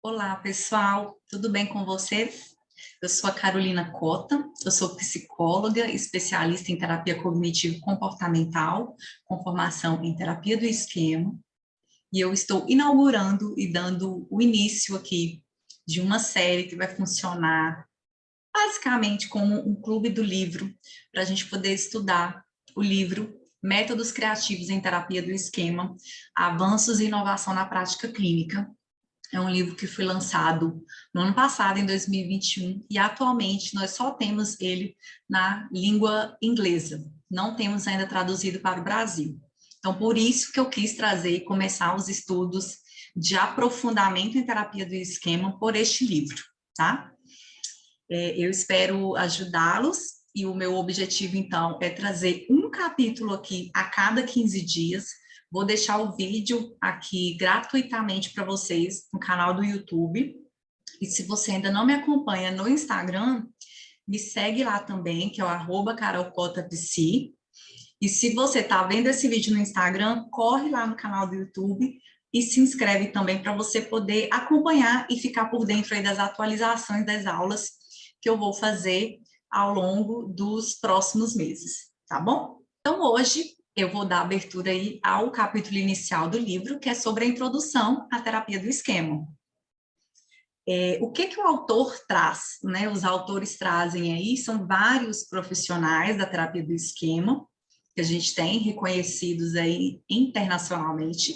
Olá, pessoal, tudo bem com vocês? Eu sou a Carolina Cota, eu sou psicóloga, especialista em terapia cognitivo-comportamental, com formação em terapia do esquema, e eu estou inaugurando e dando o início aqui de uma série que vai funcionar basicamente como um clube do livro, para a gente poder estudar o livro Métodos Criativos em Terapia do Esquema, Avanços e Inovação na Prática Clínica. É um livro que foi lançado no ano passado, em 2021, e atualmente nós só temos ele na língua inglesa. Não temos ainda traduzido para o Brasil. Então, por isso que eu quis trazer e começar os estudos de aprofundamento em terapia do esquema por este livro, tá? Eu espero ajudá-los e o meu objetivo, então, é trazer um capítulo aqui a cada 15 dias. Vou deixar o vídeo aqui gratuitamente para vocês no canal do YouTube. E se você ainda não me acompanha no Instagram, me segue lá também, que é o @carolcotapsi. E se você está vendo esse vídeo no Instagram, corre lá no canal do YouTube e se inscreve também para você poder acompanhar e ficar por dentro aí das atualizações das aulas que eu vou fazer ao longo dos próximos meses, tá bom? Então, hoje eu vou dar abertura aí ao capítulo inicial do livro, que é sobre a introdução à terapia do esquema. O que o autor traz, né? Os autores trazem aí, são vários profissionais da terapia do esquema, que a gente tem reconhecidos aí internacionalmente.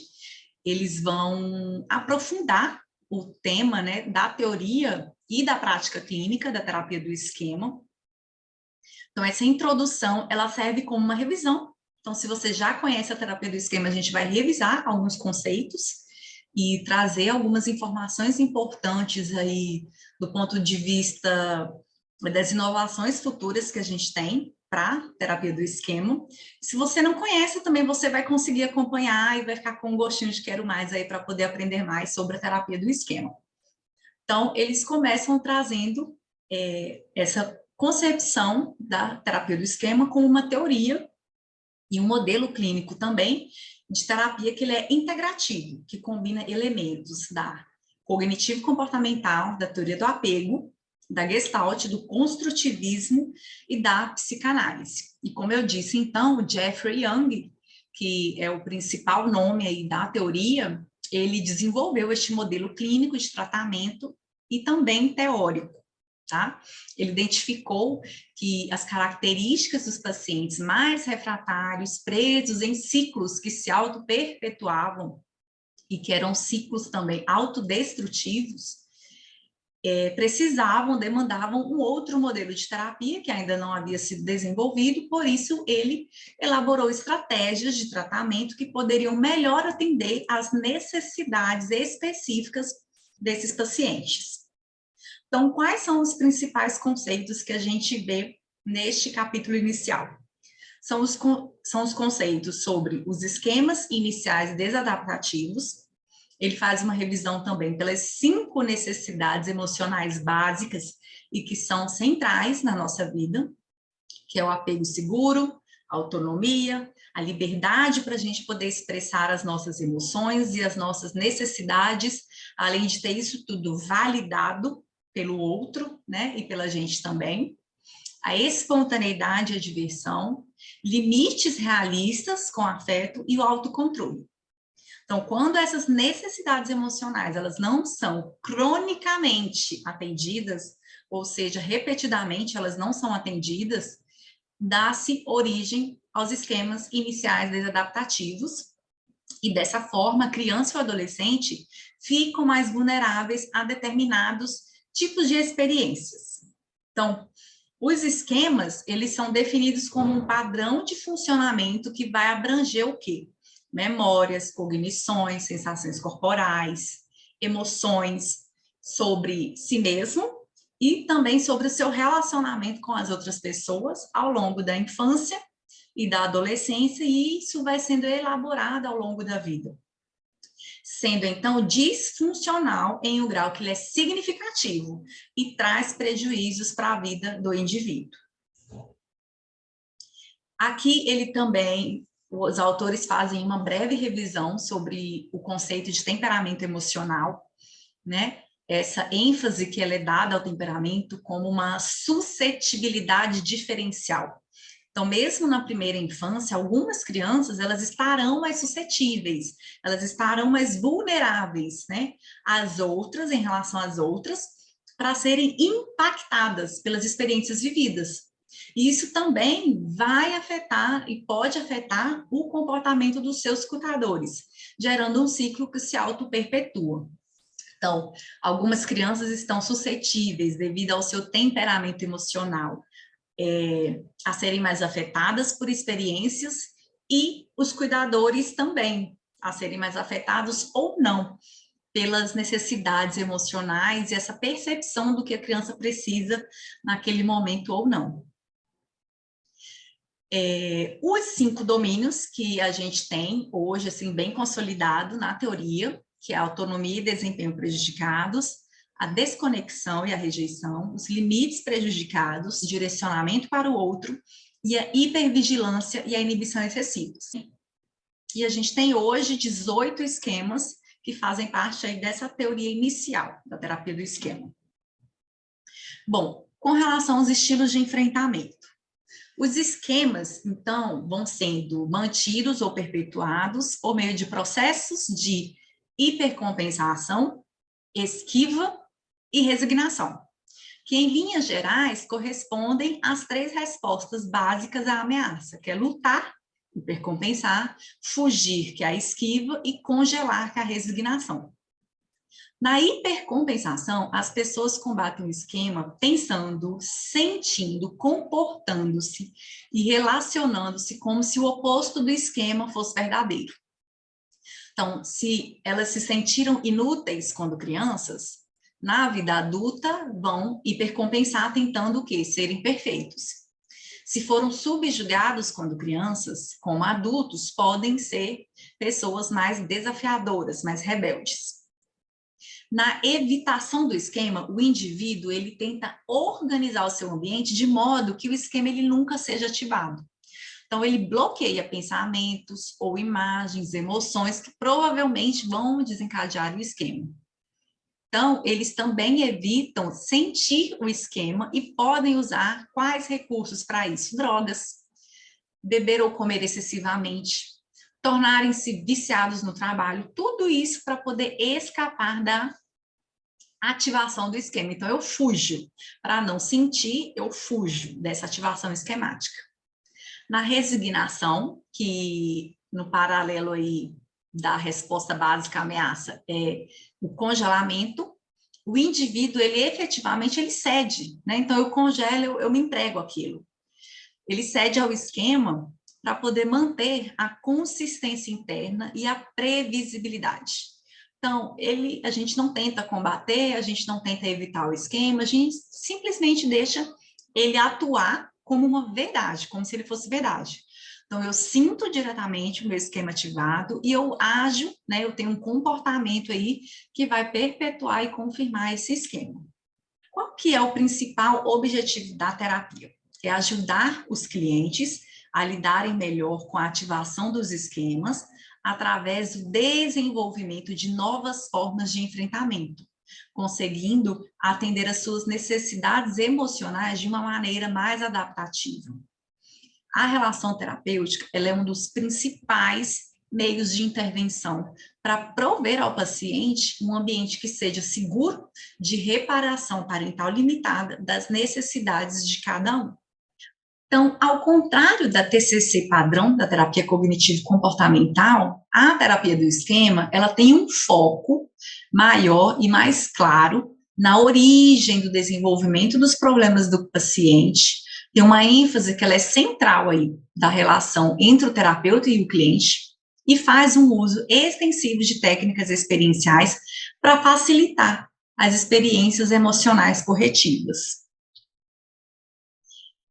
Eles vão aprofundar o tema, né, da teoria e da prática clínica da terapia do esquema. Então, essa introdução, ela serve como uma revisão. Então, se você já conhece a terapia do esquema, a gente vai revisar alguns conceitos e trazer algumas informações importantes aí do ponto de vista das inovações futuras que a gente tem para terapia do esquema. Se você não conhece, também você vai conseguir acompanhar e vai ficar com um gostinho de quero mais aí para poder aprender mais sobre a terapia do esquema. Então, eles começam trazendo essa concepção da terapia do esquema como uma teoria e um modelo clínico também de terapia que ele é integrativo, que combina elementos da cognitivo-comportamental, da teoria do apego, da Gestalt, do construtivismo e da psicanálise. E como eu disse, então, o Jeffrey Young, que é o principal nome aí da teoria, ele desenvolveu este modelo clínico de tratamento e também teórico, tá? Ele identificou que as características dos pacientes mais refratários, presos em ciclos que se auto-perpetuavam e que eram ciclos também autodestrutivos, demandavam um outro modelo de terapia que ainda não havia sido desenvolvido, por isso ele elaborou estratégias de tratamento que poderiam melhor atender às necessidades específicas desses pacientes. Então, quais são os principais conceitos que a gente vê neste capítulo inicial? São os conceitos sobre os esquemas iniciais desadaptativos. Ele faz uma revisão também pelas 5 necessidades emocionais básicas e que são centrais na nossa vida, que é o apego seguro, a autonomia, a liberdade para a gente poder expressar as nossas emoções e as nossas necessidades, além de ter isso tudo validado pelo outro, né, e pela gente também. A espontaneidade e a diversão, limites realistas com afeto e o autocontrole. Então, quando essas necessidades emocionais, elas não são cronicamente atendidas, ou seja, repetidamente elas não são atendidas, dá-se origem aos esquemas iniciais desadaptativos, e dessa forma, a criança e o adolescente ficam mais vulneráveis a determinados tipos de experiências. Então, os esquemas, eles são definidos como um padrão de funcionamento que vai abranger o quê? Memórias, cognições, sensações corporais, emoções sobre si mesmo e também sobre o seu relacionamento com as outras pessoas ao longo da infância e da adolescência, e isso vai sendo elaborado ao longo da vida. Sendo, então, disfuncional em um grau que ele é significativo e traz prejuízos para a vida do indivíduo. Aqui ele também, os autores fazem uma breve revisão sobre o conceito de temperamento emocional, né? essa ênfase que ela é dada ao temperamento como uma suscetibilidade diferencial. Então, mesmo na primeira infância, algumas crianças, elas estarão mais suscetíveis, elas estarão mais vulneráveis, né, às outras, em relação às outras, para serem impactadas pelas experiências vividas. E isso também vai afetar e pode afetar o comportamento dos seus escutadores, gerando um ciclo que se auto-perpetua. Então, algumas crianças estão suscetíveis, devido ao seu temperamento emocional, a serem mais afetadas por experiências, e os cuidadores também a serem mais afetados ou não pelas necessidades emocionais e essa percepção do que a criança precisa naquele momento ou não. Os 5 domínios que a gente tem hoje, assim, bem consolidado na teoria, que é a autonomia e desempenho prejudicados, a desconexão e a rejeição, os limites prejudicados, direcionamento para o outro, e a hipervigilância e a inibição excessivos. E a gente tem hoje 18 esquemas que fazem parte aí dessa teoria inicial da terapia do esquema. Bom, com relação aos estilos de enfrentamento, os esquemas, então, vão sendo mantidos ou perpetuados por meio de processos de hipercompensação, esquiva e resignação, que em linhas gerais correspondem às 3 respostas básicas à ameaça, que é lutar, hipercompensar, fugir, que é a esquiva, e congelar, que é a resignação. Na hipercompensação, as pessoas combatem o esquema pensando, sentindo, comportando-se e relacionando-se como se o oposto do esquema fosse verdadeiro. Então, se elas se sentiram inúteis quando crianças, na vida adulta vão hipercompensar tentando o quê? Serem perfeitos. Se foram subjugados quando crianças, como adultos, podem ser pessoas mais desafiadoras, mais rebeldes. Na evitação do esquema, o indivíduo ele tenta organizar o seu ambiente de modo que o esquema ele nunca seja ativado. Então, ele bloqueia pensamentos ou imagens, emoções que provavelmente vão desencadear o esquema. Então, eles também evitam sentir o esquema e podem usar quais recursos para isso? Drogas, beber ou comer excessivamente, tornarem-se viciados no trabalho, tudo isso para poder escapar da ativação do esquema. Então, eu fujo. Para não sentir, eu fujo dessa ativação esquemática. Na resignação, que no paralelo aí da resposta básica à ameaça é o congelamento, o indivíduo, ele efetivamente, ele cede, né? Então, eu congelo, eu me entrego àquilo. Ele cede ao esquema para poder manter a consistência interna e a previsibilidade. Então, a gente não tenta combater, a gente não tenta evitar o esquema, a gente simplesmente deixa ele atuar como uma verdade, como se ele fosse verdade. Então, eu sinto diretamente o meu esquema ativado e eu ajo, né, eu tenho um comportamento aí que vai perpetuar e confirmar esse esquema. Qual que é o principal objetivo da terapia? É ajudar os clientes a lidarem melhor com a ativação dos esquemas através do desenvolvimento de novas formas de enfrentamento, conseguindo atender às suas necessidades emocionais de uma maneira mais adaptativa. A relação terapêutica, ela é um dos principais meios de intervenção para prover ao paciente um ambiente que seja seguro, de reparação parental limitada das necessidades de cada um. Então, ao contrário da TCC padrão, da terapia cognitivo-comportamental, a terapia do esquema, ela tem um foco maior e mais claro na origem do desenvolvimento dos problemas do paciente, tem uma ênfase que ela é central aí da relação entre o terapeuta e o cliente, e faz um uso extensivo de técnicas experienciais para facilitar as experiências emocionais corretivas.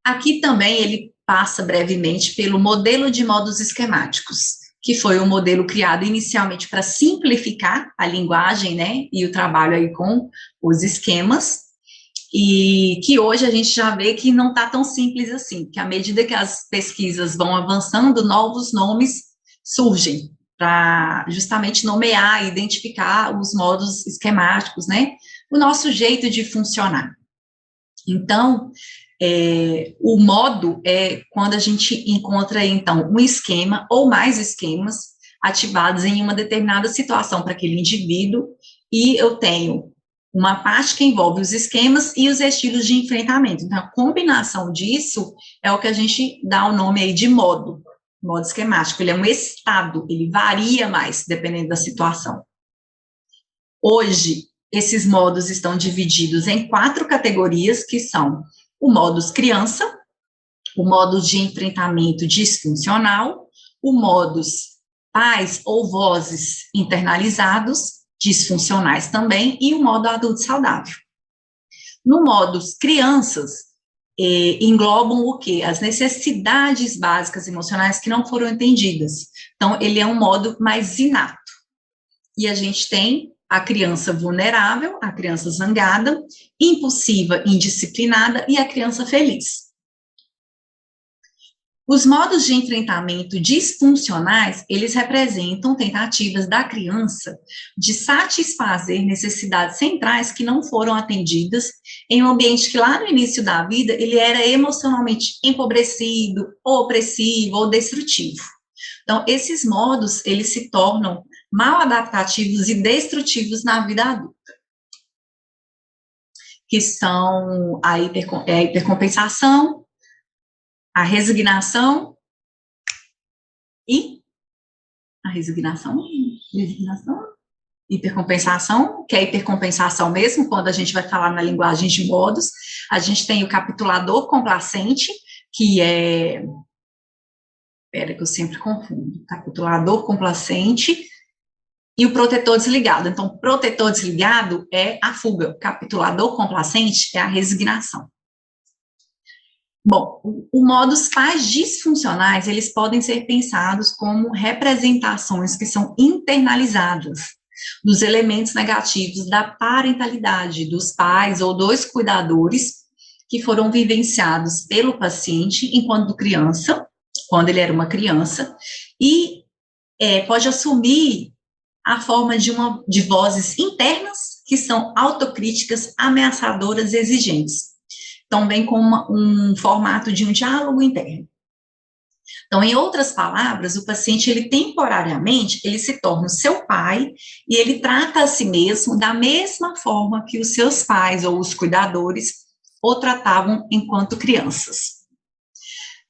Aqui também ele passa brevemente pelo modelo de modos esquemáticos, que foi um modelo criado inicialmente para simplificar a linguagem, né, e o trabalho aí com os esquemas, e que hoje a gente já vê que não está tão simples assim, que à medida que as pesquisas vão avançando, novos nomes surgem para justamente nomear e identificar os modos esquemáticos, né, o nosso jeito de funcionar. Então, o modo é quando a gente encontra, então, um esquema ou mais esquemas ativados em uma determinada situação para aquele indivíduo, e eu tenho uma parte que envolve os esquemas e os estilos de enfrentamento. Então, a combinação disso é o que a gente dá o nome aí de modo esquemático. Ele é um estado, ele varia mais dependendo da situação. Hoje, esses modos estão divididos em 4 categorias, que são o modus criança, o modus de enfrentamento disfuncional, o modus pais ou vozes internalizados, disfuncionais também, e o modo adulto saudável. No modus crianças, englobam o quê? As necessidades básicas emocionais que não foram entendidas. Então, ele é um modo mais inato. E a gente tem a criança vulnerável, a criança zangada, impulsiva, indisciplinada e a criança feliz. Os modos de enfrentamento disfuncionais, eles representam tentativas da criança de satisfazer necessidades centrais que não foram atendidas em um ambiente que lá no início da vida ele era emocionalmente empobrecido, ou opressivo, ou destrutivo. Então, esses modos, eles se tornam mal adaptativos e destrutivos na vida adulta, que são a hipercompensação, a resignação e hipercompensação, que é a hipercompensação mesmo, quando a gente vai falar na linguagem de modos. A gente tem o capitulador complacente, que é, espera que eu sempre confundo, capitulador complacente e o protetor desligado. Então, protetor desligado é a fuga, capitulador complacente é a resignação. Bom, o modus pais disfuncionais, eles podem ser pensados como representações que são internalizadas dos elementos negativos da parentalidade, dos pais ou dos cuidadores que foram vivenciados pelo paciente enquanto criança, quando ele era uma criança, e pode assumir a forma de vozes internas que são autocríticas, ameaçadoras e exigentes. Então, vem com um formato de um diálogo interno. Então, em outras palavras, o paciente, ele temporariamente, ele se torna o seu pai e ele trata a si mesmo da mesma forma que os seus pais ou os cuidadores o tratavam enquanto crianças.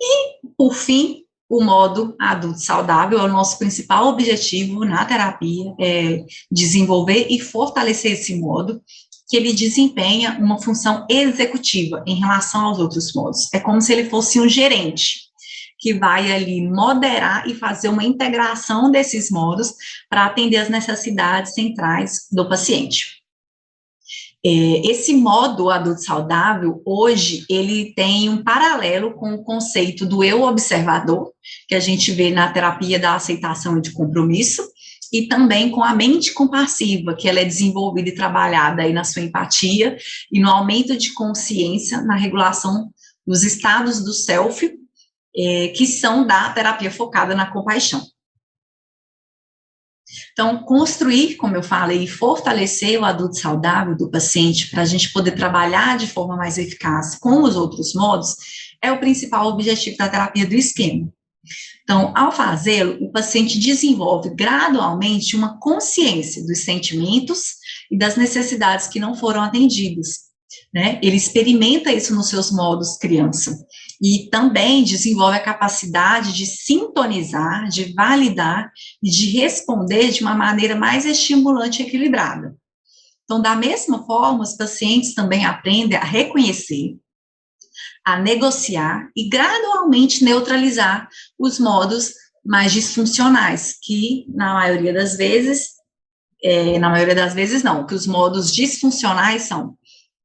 E, por fim, o modo adulto saudável é o nosso principal objetivo na terapia, é desenvolver e fortalecer esse modo, que ele desempenha uma função executiva em relação aos outros modos. É como se ele fosse um gerente, que vai ali moderar e fazer uma integração desses modos para atender as necessidades centrais do paciente. Esse modo adulto saudável, hoje, ele tem um paralelo com o conceito do eu observador, que a gente vê na terapia da aceitação e de compromisso, e também com a mente compassiva, que ela é desenvolvida e trabalhada aí na sua empatia e no aumento de consciência, na regulação dos estados do self, que são da terapia focada na compaixão. Então, construir, como eu falei, e fortalecer o adulto saudável do paciente para a gente poder trabalhar de forma mais eficaz com os outros modos é o principal objetivo da terapia do esquema. Então, ao fazê-lo, o paciente desenvolve gradualmente uma consciência dos sentimentos e das necessidades que não foram atendidas, né? Ele experimenta isso nos seus modos criança e também desenvolve a capacidade de sintonizar, de validar e de responder de uma maneira mais estimulante e equilibrada. Então, da mesma forma, os pacientes também aprendem a reconhecer, a negociar e gradualmente neutralizar os modos mais disfuncionais, que na maioria das vezes não, que os modos disfuncionais são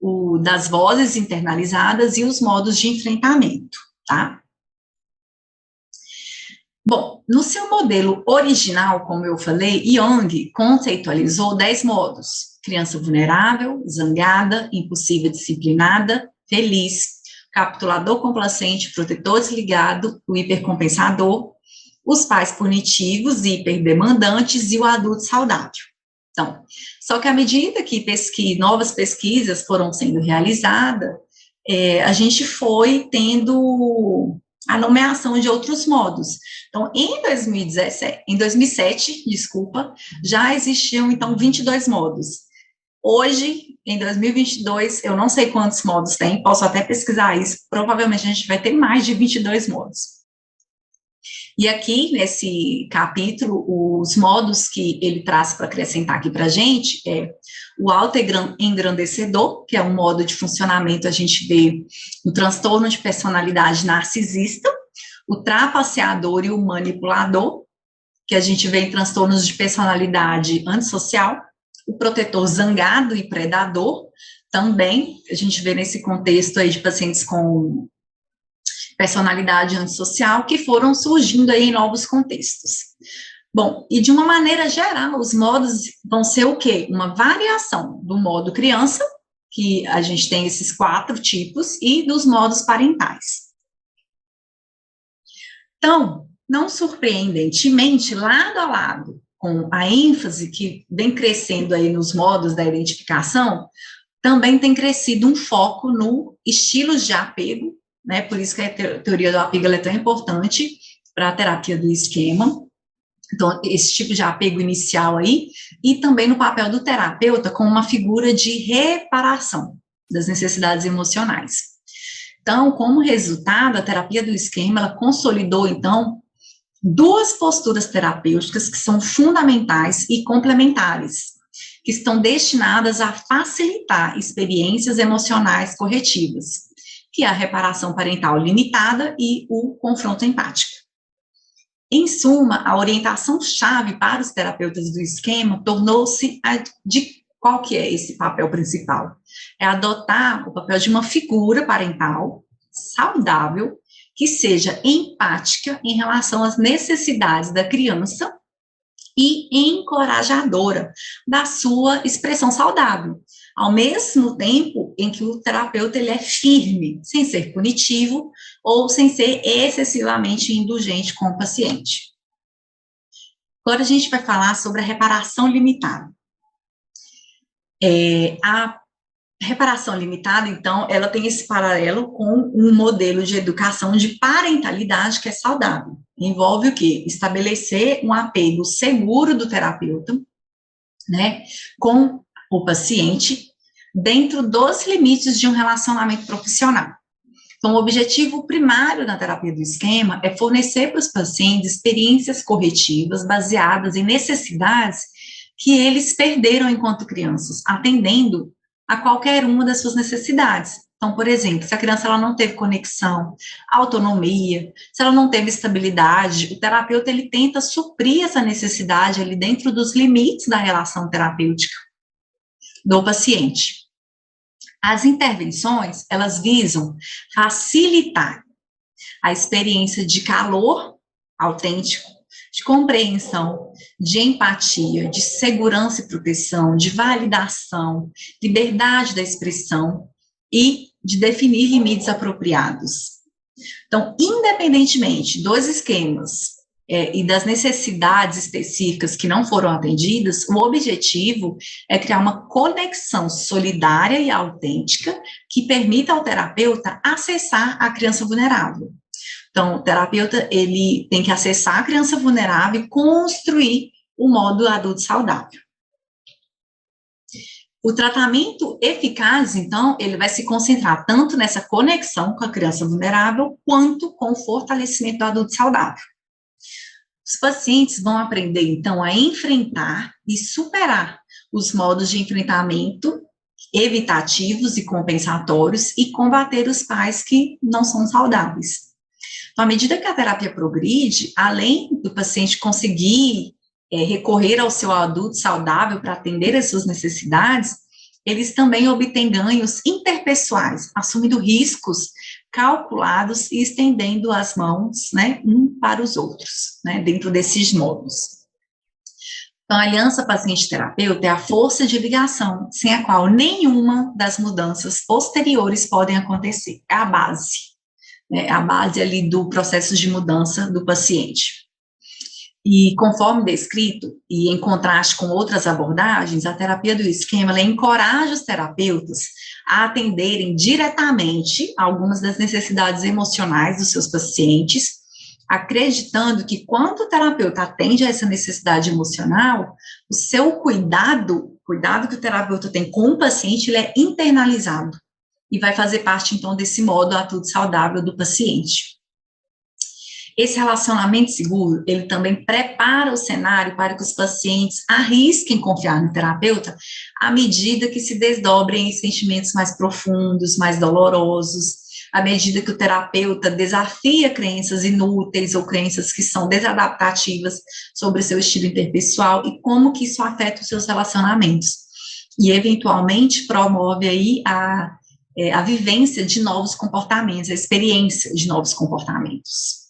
o das vozes internalizadas e os modos de enfrentamento, tá? Bom, no seu modelo original, como eu falei, Jung conceitualizou 10 modos: criança vulnerável, zangada, impulsiva, disciplinada, feliz, capitulador complacente, protetor desligado, o hipercompensador, os pais punitivos, hiperdemandantes e o adulto saudável. Então, só que à medida que novas pesquisas foram sendo realizadas, a gente foi tendo a nomeação de outros modos. Então, em 2007, desculpa, já existiam, então, 22 modos. Hoje, em 2022, eu não sei quantos modos tem, posso até pesquisar isso, provavelmente a gente vai ter mais de 22 modos. E aqui, nesse capítulo, os modos que ele traz para acrescentar aqui para a gente é o autoengrandecedor, que é um modo de funcionamento, a gente vê no transtorno de personalidade narcisista, o trapaceador e o manipulador, que a gente vê em transtornos de personalidade antissocial, o protetor zangado e predador, também, a gente vê nesse contexto aí de pacientes com personalidade antissocial, que foram surgindo aí em novos contextos. Bom, e de uma maneira geral, os modos vão ser o quê? Uma variação do modo criança, que a gente tem esses 4 tipos, e dos modos parentais. Então, não surpreendentemente, lado a lado, com a ênfase que vem crescendo aí nos modos da identificação, também tem crescido um foco no estilos de apego, né? Por isso que a teoria do apego é tão importante para a terapia do esquema. Então, esse tipo de apego inicial aí, e também no papel do terapeuta como uma figura de reparação das necessidades emocionais. Então, como resultado, a terapia do esquema, ela consolidou, então, 2 posturas terapêuticas que são fundamentais e complementares, que estão destinadas a facilitar experiências emocionais corretivas, que é a reparação parental limitada e o confronto empático. Em suma, a orientação-chave para os terapeutas do esquema tornou-se qual que é esse papel principal? É adotar o papel de uma figura parental saudável, que seja empática em relação às necessidades da criança e encorajadora da sua expressão saudável, ao mesmo tempo em que o terapeuta ele é firme, sem ser punitivo ou sem ser excessivamente indulgente com o paciente. Agora a gente vai falar sobre a reparação limitada. A reparação limitada, então, ela tem esse paralelo com um modelo de educação de parentalidade que é saudável. Envolve o quê? Estabelecer um apego seguro do terapeuta, né, com o paciente, dentro dos limites de um relacionamento profissional. Então, o objetivo primário da terapia do esquema é fornecer para os pacientes experiências corretivas baseadas em necessidades que eles perderam enquanto crianças, atendendo a qualquer uma das suas necessidades. Então, por exemplo, se a criança ela não teve conexão, autonomia, se ela não teve estabilidade, o terapeuta ele tenta suprir essa necessidade ali dentro dos limites da relação terapêutica do paciente. As intervenções, elas visam facilitar a experiência de calor autêntico, de compreensão, de empatia, de segurança e proteção, de validação, liberdade da expressão e de definir limites apropriados. Então, independentemente dos esquemas e das necessidades específicas que não foram atendidas, o objetivo é criar uma conexão solidária e autêntica que permita ao terapeuta acessar a criança vulnerável. Então, o terapeuta, ele tem que acessar a criança vulnerável e construir o modo adulto saudável. O tratamento eficaz, então, ele vai se concentrar tanto nessa conexão com a criança vulnerável, quanto com o fortalecimento do adulto saudável. Os pacientes vão aprender, então, a enfrentar e superar os modos de enfrentamento evitativos e compensatórios e combater os pais que não são saudáveis. Então, à medida que a terapia progride, além do paciente conseguir recorrer ao seu adulto saudável para atender as suas necessidades, eles também obtêm ganhos interpessoais, assumindo riscos calculados e estendendo as mãos, né, um para os outros, né, dentro desses modos. Então, a aliança paciente-terapeuta é a força de ligação, sem a qual nenhuma das mudanças posteriores podem acontecer. É a base, né, a base ali do processo de mudança do paciente. E conforme descrito, e em contraste com outras abordagens, a terapia do esquema ela encoraja os terapeutas a atenderem diretamente algumas das necessidades emocionais dos seus pacientes, acreditando que quando o terapeuta atende a essa necessidade emocional, o seu cuidado que o terapeuta tem com o paciente, ele é internalizado e vai fazer parte, então, desse modo atitude saudável do paciente. Esse relacionamento seguro, ele também prepara o cenário para que os pacientes arrisquem confiar no terapeuta à medida que se desdobrem em sentimentos mais profundos, mais dolorosos, à medida que o terapeuta desafia crenças inúteis ou crenças que são desadaptativas sobre o seu estilo interpessoal e como que isso afeta os seus relacionamentos. E, eventualmente, promove aí a vivência de novos comportamentos, a experiência de novos comportamentos.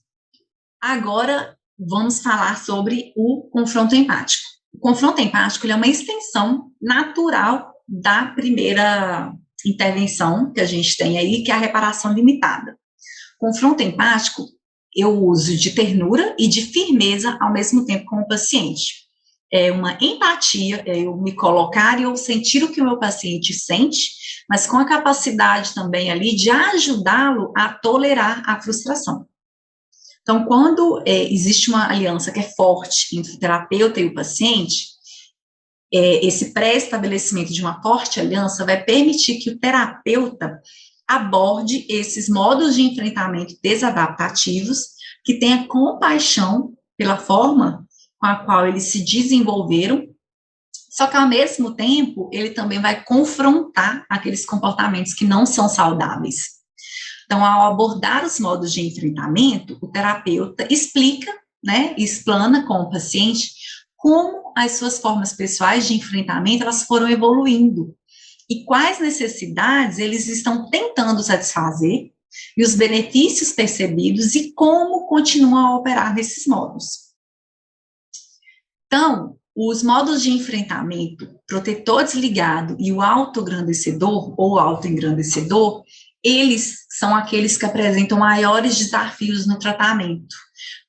Agora, vamos falar sobre o confronto empático. O confronto empático ele é uma extensão natural da primeira intervenção que a gente tem aí, que é a reparação limitada. Confronto empático, eu uso de ternura e de firmeza ao mesmo tempo com o paciente. É uma empatia, é eu me colocar e eu sentir o que o meu paciente sente, mas com a capacidade também ali de ajudá-lo a tolerar a frustração. Então, quando existe uma aliança que é forte entre o terapeuta e o paciente, esse pré-estabelecimento de uma forte aliança vai permitir que o terapeuta aborde esses modos de enfrentamento desadaptativos, que tenha compaixão pela forma com a qual eles se desenvolveram, só que, ao mesmo tempo, ele também vai confrontar aqueles comportamentos que não são saudáveis. Então, ao abordar os modos de enfrentamento, o terapeuta explica, explana com o paciente como as suas formas pessoais de enfrentamento elas foram evoluindo e quais necessidades eles estão tentando satisfazer e os benefícios percebidos e como continuam a operar nesses modos. Então, os modos de enfrentamento, protetor desligado e o autoengrandecedor ou autoengrandecedor, eles são aqueles que apresentam maiores desafios no tratamento,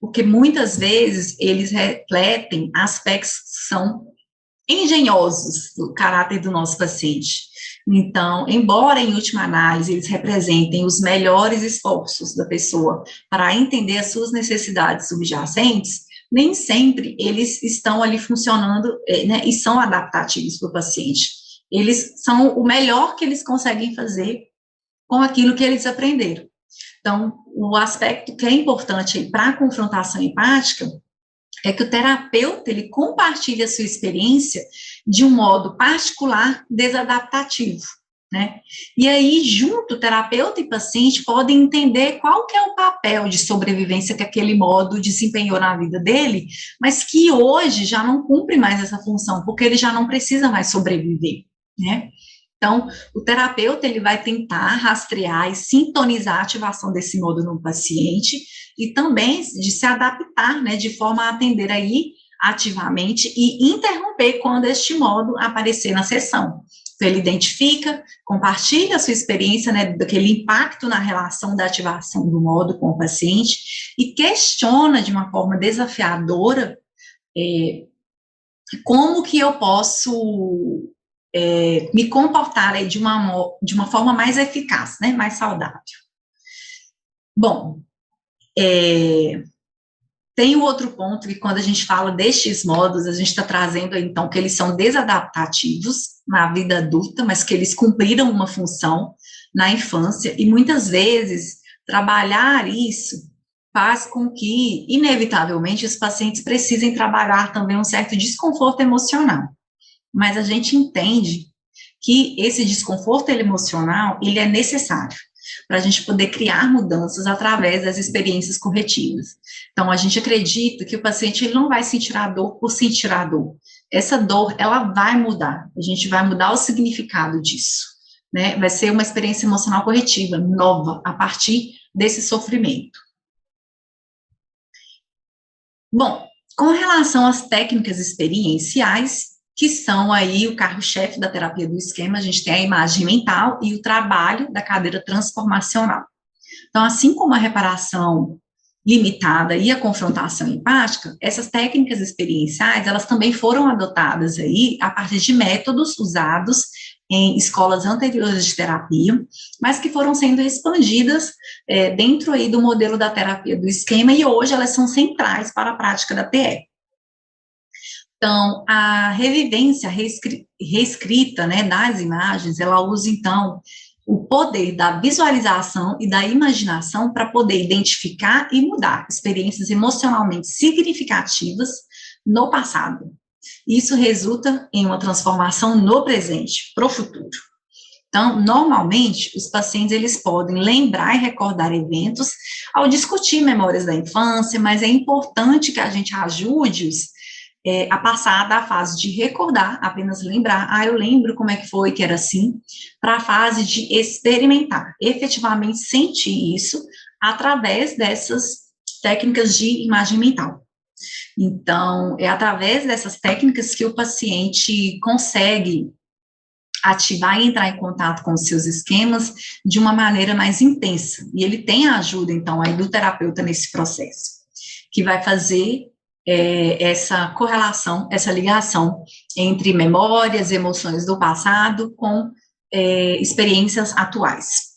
porque muitas vezes eles refletem aspectos que são engenhosos do caráter do nosso paciente. Então, embora em última análise eles representem os melhores esforços da pessoa para entender as suas necessidades subjacentes, nem sempre eles estão ali funcionando e são adaptativos para o paciente. Eles são o melhor que eles conseguem fazer com aquilo que eles aprenderam. Então, o aspecto que é importante para a confrontação empática é que o terapeuta, ele compartilha a sua experiência de um modo particular, desadaptativo, E aí, junto, terapeuta e paciente podem entender qual que é o papel de sobrevivência que aquele modo desempenhou na vida dele, mas que hoje já não cumpre mais essa função, porque ele já não precisa mais sobreviver, Então, o terapeuta ele vai tentar rastrear e sintonizar a ativação desse modo no paciente e também de se adaptar, de forma a atender aí ativamente e interromper quando este modo aparecer na sessão. Então, ele identifica, compartilha a sua experiência, daquele impacto na relação da ativação do modo com o paciente e questiona de uma forma desafiadora como que eu posso me comportar aí de uma forma mais eficaz, mais saudável. Bom, tem o outro ponto que quando a gente fala destes modos, a gente está trazendo então que eles são desadaptativos na vida adulta, mas que eles cumpriram uma função na infância e muitas vezes trabalhar isso faz com que, inevitavelmente, os pacientes precisem trabalhar também um certo desconforto emocional. Mas a gente entende que esse desconforto emocional, ele é necessário para a gente poder criar mudanças através das experiências corretivas. Então, a gente acredita que o paciente ele não vai sentir a dor por sentir a dor. Essa dor, ela vai mudar, a gente vai mudar o significado disso, Vai ser uma experiência emocional corretiva, nova, a partir desse sofrimento. Bom, com relação às técnicas experienciais, que são aí o carro-chefe da terapia do esquema, a gente tem a imagem mental e o trabalho da cadeira transformacional. Então, assim como a reparação limitada e a confrontação empática, essas técnicas experienciais, elas também foram adotadas aí a partir de métodos usados em escolas anteriores de terapia, mas que foram sendo expandidas dentro aí do modelo da terapia do esquema, e hoje elas são centrais para a prática da PE. Então, a revivência reescrita, né, das imagens, ela usa, então, o poder da visualização e da imaginação para poder identificar e mudar experiências emocionalmente significativas no passado. Isso resulta em uma transformação no presente, para o futuro. Então, normalmente, os pacientes, eles podem lembrar e recordar eventos ao discutir memórias da infância, mas é importante que a gente ajude-os a passar da fase de recordar, apenas lembrar, eu lembro como é que foi, que era assim, para a fase de experimentar, efetivamente sentir isso através dessas técnicas de imagem mental. Então, é através dessas técnicas que o paciente consegue ativar e entrar em contato com os seus esquemas de uma maneira mais intensa, e ele tem a ajuda, então, aí do terapeuta nesse processo, que vai fazer essa correlação, essa ligação entre memórias, emoções do passado com experiências atuais.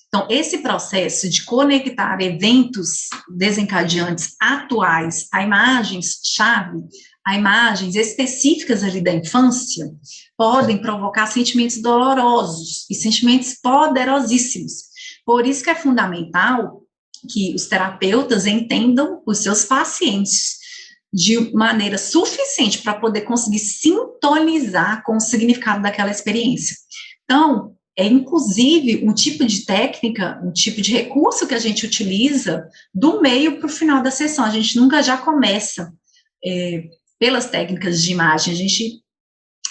Então, esse processo de conectar eventos desencadeantes atuais a imagens-chave, a imagens específicas ali da infância, podem provocar sentimentos dolorosos e sentimentos poderosíssimos. Por isso que é fundamental que os terapeutas entendam os seus pacientes de maneira suficiente para poder conseguir sintonizar com o significado daquela experiência. Então, é inclusive um tipo de técnica, um tipo de recurso que a gente utiliza do meio para o final da sessão. A gente nunca já começa pelas técnicas de imagem, a gente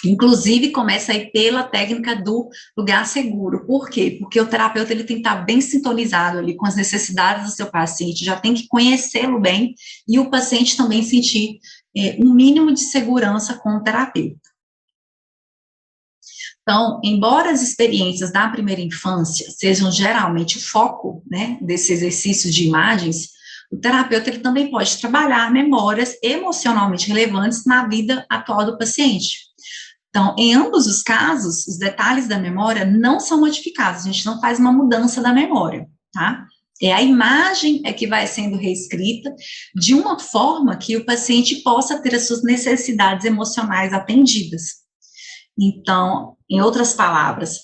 inclusive começa aí pela técnica do lugar seguro. Por quê? Porque o terapeuta ele tem que estar bem sintonizado ali com as necessidades do seu paciente, já tem que conhecê-lo bem, e o paciente também sentir um mínimo de segurança com o terapeuta. Então, embora as experiências da primeira infância sejam geralmente o foco, né, desse exercício de imagens, o terapeuta ele também pode trabalhar memórias emocionalmente relevantes na vida atual do paciente. Então, em ambos os casos, os detalhes da memória não são modificados, a gente não faz uma mudança da memória, tá? É a imagem que vai sendo reescrita de uma forma que o paciente possa ter as suas necessidades emocionais atendidas. Então, em outras palavras,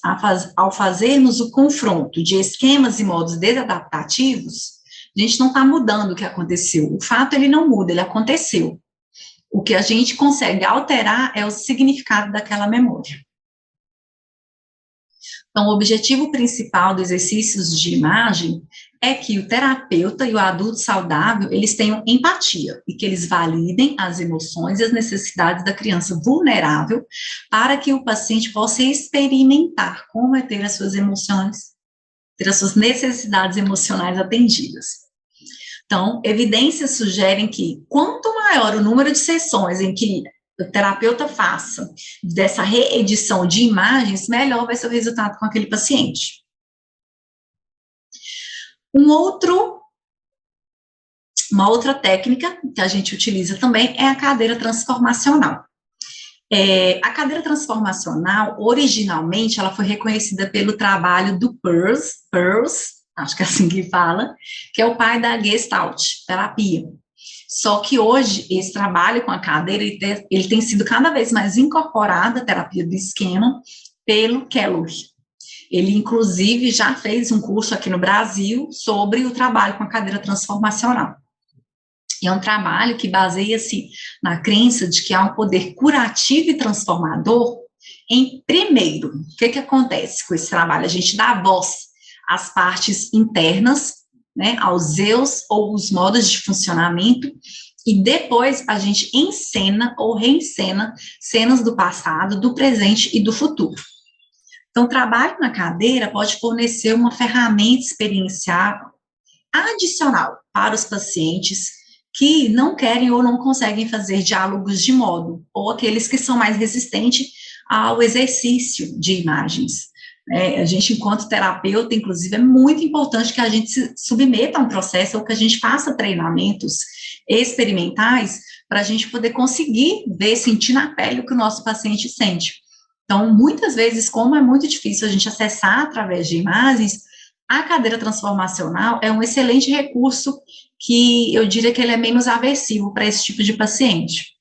ao fazermos o confronto de esquemas e modos desadaptativos, a gente não está mudando o que aconteceu, o fato ele não muda, ele aconteceu. O que a gente consegue alterar é o significado daquela memória. Então, o objetivo principal dos exercícios de imagem é que o terapeuta e o adulto saudável, eles tenham empatia e que eles validem as emoções e as necessidades da criança vulnerável para que o paciente possa experimentar como é ter as suas emoções, ter as suas necessidades emocionais atendidas. Então, evidências sugerem que quanto maior o número de sessões em que o terapeuta faça dessa reedição de imagens, melhor vai ser o resultado com aquele paciente. Uma outra técnica que a gente utiliza também é a cadeira transformacional. A cadeira transformacional, originalmente, ela foi reconhecida pelo trabalho do Peirce, acho que é assim que fala, que é o pai da Gestalt terapia. Só que hoje, esse trabalho com a cadeira, ele tem sido cada vez mais incorporado à terapia do esquema pelo Kellogg. Ele, inclusive, já fez um curso aqui no Brasil sobre o trabalho com a cadeira transformacional. É um trabalho que baseia-se na crença de que há um poder curativo e transformador em, primeiro, o que acontece com esse trabalho? A gente dá voz às partes internas, né, aos eus ou os modos de funcionamento, e depois a gente encena ou reencena cenas do passado, do presente e do futuro. Então, o trabalho na cadeira pode fornecer uma ferramenta experiencial adicional para os pacientes que não querem ou não conseguem fazer diálogos de modo, ou aqueles que são mais resistentes ao exercício de imagens. A gente, enquanto terapeuta, inclusive, é muito importante que a gente se submeta a um processo ou que a gente faça treinamentos experimentais para a gente poder conseguir ver, sentir na pele o que o nosso paciente sente. Então, muitas vezes, como é muito difícil a gente acessar através de imagens, a cadeira transformacional é um excelente recurso que eu diria que ele é menos aversivo para esse tipo de paciente.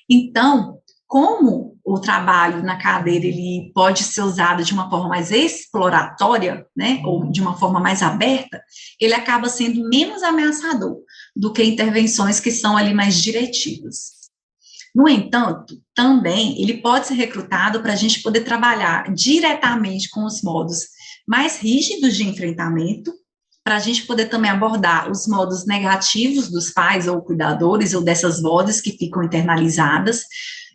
Então, como o trabalho na cadeira ele pode ser usado de uma forma mais exploratória, né, ou de uma forma mais aberta, ele acaba sendo menos ameaçador do que intervenções que são ali mais diretivas. No entanto, também ele pode ser recrutado para a gente poder trabalhar diretamente com os modos mais rígidos de enfrentamento, para a gente poder também abordar os modos negativos dos pais ou cuidadores, ou dessas vozes que ficam internalizadas,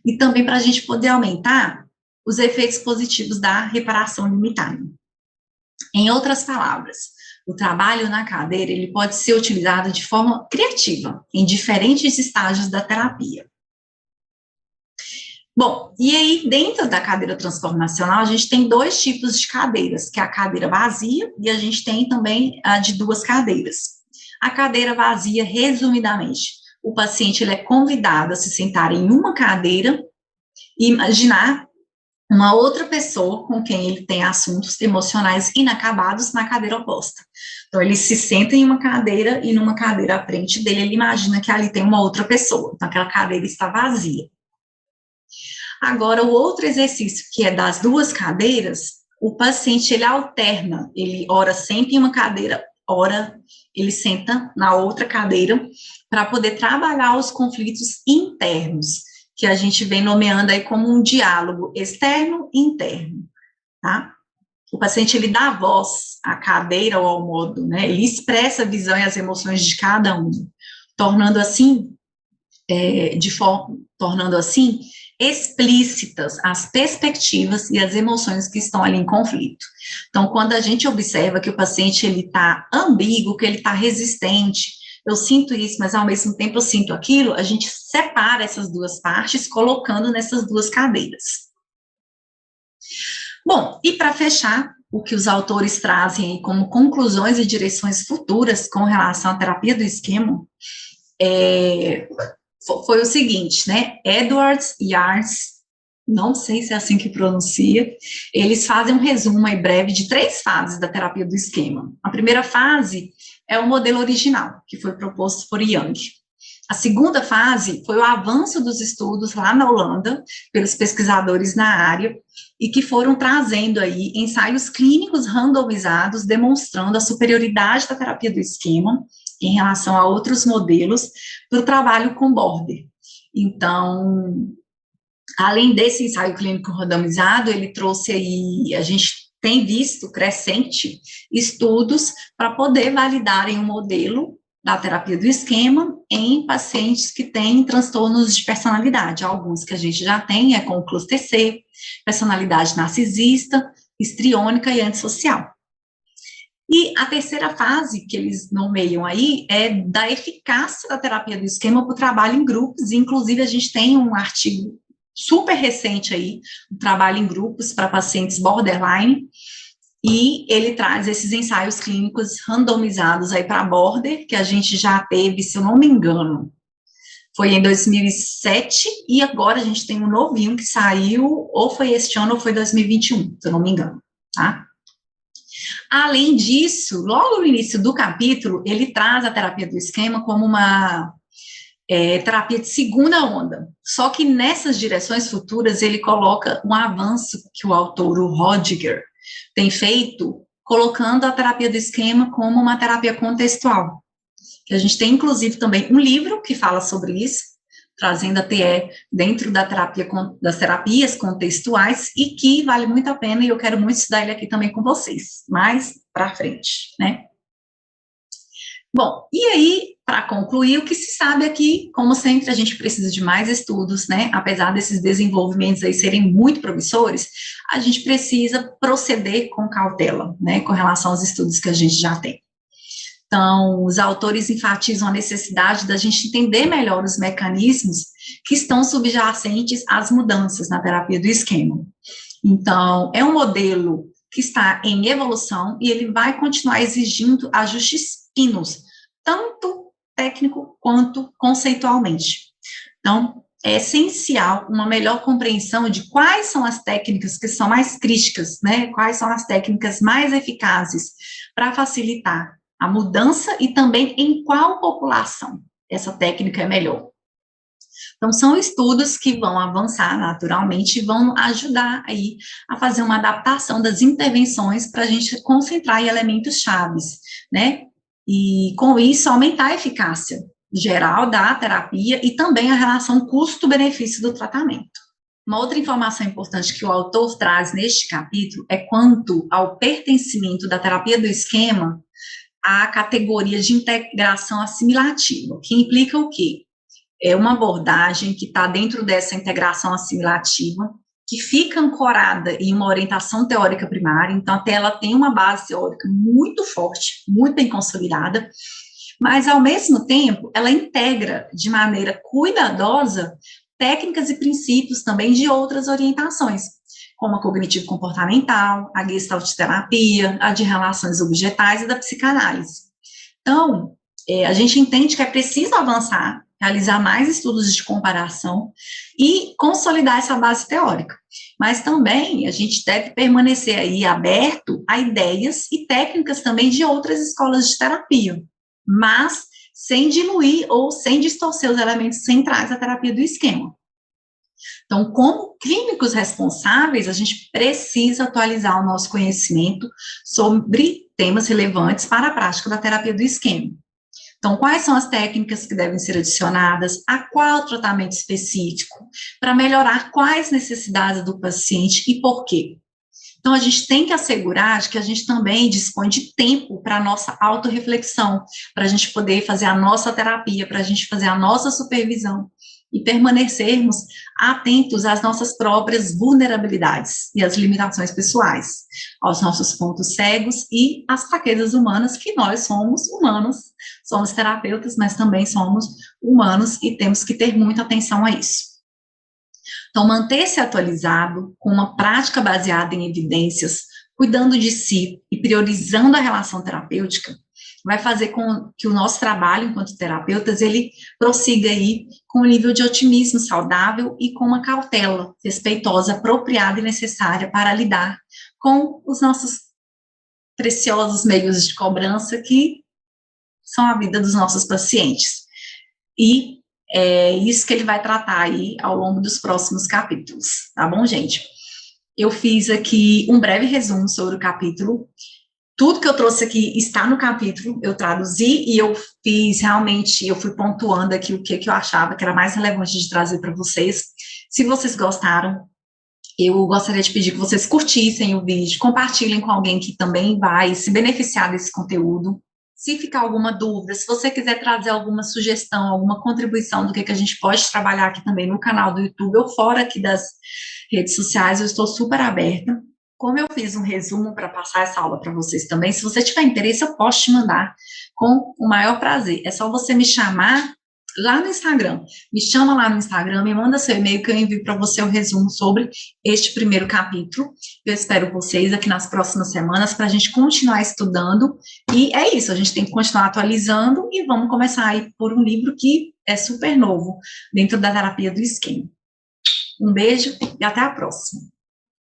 e também para a gente poder aumentar os efeitos positivos da reparação limitada. Em outras palavras, o trabalho na cadeira ele pode ser utilizado de forma criativa, em diferentes estágios da terapia. Bom, e aí dentro da cadeira transformacional, a gente tem dois tipos de cadeiras, que é a cadeira vazia e a gente tem também a de duas cadeiras. A cadeira vazia, resumidamente, o paciente ele é convidado a se sentar em uma cadeira e imaginar uma outra pessoa com quem ele tem assuntos emocionais inacabados na cadeira oposta. Então, ele se senta em uma cadeira e numa cadeira à frente dele, ele imagina que ali tem uma outra pessoa, então aquela cadeira está vazia. Agora, o outro exercício, que é das duas cadeiras, o paciente, ele alterna, ele ora senta em uma cadeira, ora ele senta na outra cadeira, para poder trabalhar os conflitos internos, que a gente vem nomeando aí como um diálogo externo e interno, tá? O paciente, ele dá voz à cadeira ou ao modo, né? Ele expressa a visão e as emoções de cada um, tornando assim explícitas as perspectivas e as emoções que estão ali em conflito. Então, quando a gente observa que o paciente ele está ambíguo, que ele está resistente, eu sinto isso, mas ao mesmo tempo eu sinto aquilo, a gente separa essas duas partes, colocando nessas duas cadeiras. Bom, e para fechar, o que os autores trazem como conclusões e direções futuras com relação à terapia do esquema, foi o seguinte, né, Edwards e Yards, não sei se é assim que pronuncia, eles fazem um resumo aí breve de 3 fases da terapia do esquema. A primeira fase é o modelo original, que foi proposto por Jung. A segunda fase foi o avanço dos estudos lá na Holanda, pelos pesquisadores na área, e que foram trazendo aí ensaios clínicos randomizados, demonstrando a superioridade da terapia do esquema em relação a outros modelos para o trabalho com border. Então, além desse ensaio clínico randomizado, ele trouxe aí, a gente tem visto crescente estudos para poder validarem o modelo da terapia do esquema em pacientes que têm transtornos de personalidade. Alguns que a gente já tem, com o cluster C, personalidade narcisista, histriônica e antissocial. E a terceira fase que eles nomeiam aí é da eficácia da terapia do esquema para o trabalho em grupos, e inclusive a gente tem um artigo super recente aí, um trabalho em grupos para pacientes borderline, e ele traz esses ensaios clínicos randomizados aí para border, que a gente já teve, se eu não me engano, foi em 2007, e agora a gente tem um novinho que saiu, ou foi este ano ou foi 2021, se eu não me engano, tá? Além disso, logo no início do capítulo, ele traz a terapia do esquema como uma terapia de segunda onda, só que nessas direções futuras ele coloca um avanço que o autor, o Rodiger, tem feito, colocando a terapia do esquema como uma terapia contextual, que a gente tem inclusive também um livro que fala sobre isso, trazendo a TE dentro da terapia, das terapias contextuais, e que vale muito a pena, e eu quero muito estudar ele aqui também com vocês, mais para frente, né? Bom, e aí, para concluir, o que se sabe aqui, como sempre, a gente precisa de mais estudos, né? Apesar desses desenvolvimentos aí serem muito promissores, a gente precisa proceder com cautela, né? Com relação aos estudos que a gente já tem. Então, os autores enfatizam a necessidade da gente entender melhor os mecanismos que estão subjacentes às mudanças na terapia do esquema. Então, é um modelo que está em evolução e ele vai continuar exigindo ajustes finos, tanto técnico quanto conceitualmente. Então, é essencial uma melhor compreensão de quais são as técnicas que são mais críticas, né? Quais são as técnicas mais eficazes para facilitar a mudança e também em qual população essa técnica é melhor. Então, são estudos que vão avançar naturalmente e vão ajudar aí a fazer uma adaptação das intervenções para a gente concentrar em elementos chaves, né? E, com isso, aumentar a eficácia geral da terapia e também a relação custo-benefício do tratamento. Uma outra informação importante que o autor traz neste capítulo é quanto ao pertencimento da terapia do esquema à categoria de integração assimilativa, que implica o quê? É uma abordagem que está dentro dessa integração assimilativa, que fica ancorada em uma orientação teórica primária, então até ela tem uma base teórica muito forte, muito bem consolidada, mas ao mesmo tempo ela integra de maneira cuidadosa técnicas e princípios também de outras orientações, como a cognitivo-comportamental, a gestalt-terapia, a de relações objetais e da psicanálise. Então, a gente entende que é preciso avançar, realizar mais estudos de comparação e consolidar essa base teórica. Mas também a gente deve permanecer aí aberto a ideias e técnicas também de outras escolas de terapia, mas sem diluir ou sem distorcer os elementos centrais da terapia do esquema. Então, como clínicos responsáveis, a gente precisa atualizar o nosso conhecimento sobre temas relevantes para a prática da terapia do esquema. Então, quais são as técnicas que devem ser adicionadas, a qual tratamento específico, para melhorar quais necessidades do paciente e por quê. Então, a gente tem que assegurar de que a gente também dispõe de tempo para a nossa autorreflexão, para a gente poder fazer a nossa terapia, para a gente fazer a nossa supervisão e permanecermos atentos às nossas próprias vulnerabilidades e às limitações pessoais, aos nossos pontos cegos e às fraquezas humanas, que nós somos humanos, somos terapeutas, mas também somos humanos e temos que ter muita atenção a isso. Então, manter-se atualizado com uma prática baseada em evidências, cuidando de si e priorizando a relação terapêutica, vai fazer com que o nosso trabalho enquanto terapeutas, ele prossiga aí com um nível de otimismo saudável e com uma cautela respeitosa, apropriada e necessária para lidar com os nossos preciosos meios de cobrança que são a vida dos nossos pacientes. E é isso que ele vai tratar aí ao longo dos próximos capítulos, tá bom, gente? Eu fiz aqui um breve resumo sobre o capítulo. Tudo que eu trouxe aqui está no capítulo, eu traduzi e eu fiz realmente, eu fui pontuando aqui o que eu achava que era mais relevante de trazer para vocês. Se vocês gostaram, eu gostaria de pedir que vocês curtissem o vídeo, compartilhem com alguém que também vai se beneficiar desse conteúdo. Se ficar alguma dúvida, se você quiser trazer alguma sugestão, alguma contribuição do que a gente pode trabalhar aqui também no canal do YouTube ou fora aqui das redes sociais, eu estou super aberta. Como eu fiz um resumo para passar essa aula para vocês também, se você tiver interesse, eu posso te mandar com o maior prazer. É só você me chamar lá no Instagram. Me chama lá no Instagram, me manda seu e-mail que eu envio para você o resumo sobre este primeiro capítulo. Eu espero vocês aqui nas próximas semanas para a gente continuar estudando. E é isso, a gente tem que continuar atualizando e vamos começar aí por um livro que é super novo dentro da terapia do esquema. Um beijo e até a próxima.